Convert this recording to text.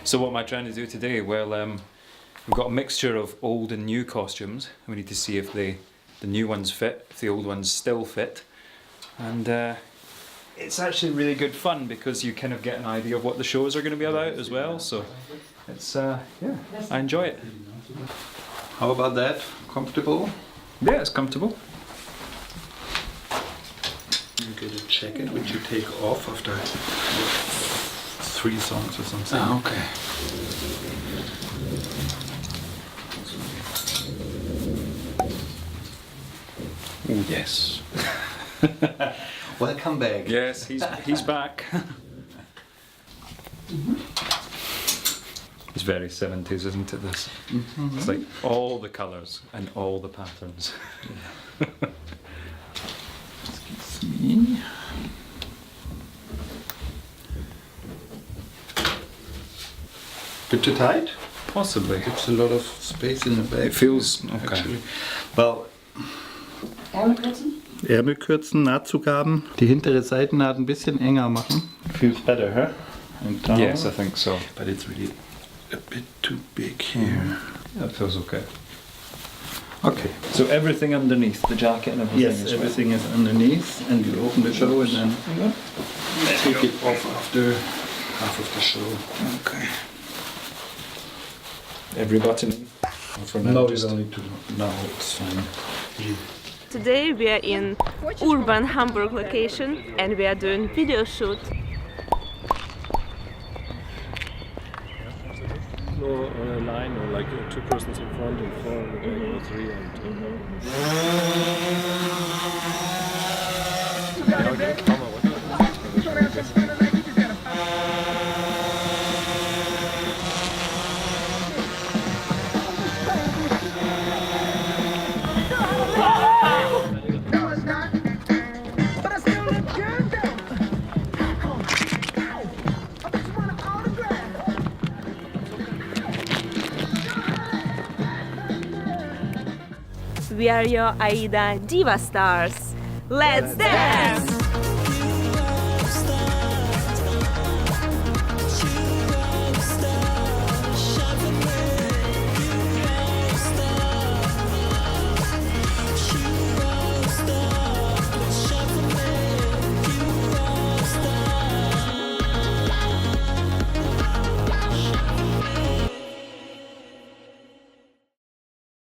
So what am I trying to do today? Well, we've got a mixture of old and new costumes. We need to see if the new ones fit, if the old ones still fit. And it's actually really good fun because you kind of get an idea of what the shows are going to be about as well. So it's, yeah, I enjoy it. How about that? Comfortable? Yeah, it's comfortable. You get a jacket which you take off after 3 songs or something. Ah, okay. Oh, yes. Welcome back. Yes, he's back. It's very 70s, isn't it, this? Mm-hmm. It's like all the colours and all the patterns. Excuse me. Bit too tight? Possibly. Gives a lot of space in the back. It feels okay. Actually. Well, Ärmelkürzen? Ärmel kürzen, Nahtzugaben. Die hintere Seitennaht ein bisschen enger machen. Feels better, huh? And down. Yes, I think so. But it's really a bit too big here. Yeah, it feels okay. Okay. So everything underneath, the jacket and everything Yes, as well? everything is underneath, and you open the show and then take it off after half of the show. Okay. Every button in? Or for now, No, you just... don't need to. No, it's fine. Today we are in urban Hamburg location and we are doing video shoot. No line or like 2 persons in front and 4 in the back or 3 and We are your AIDA Diva stars. Let's dance!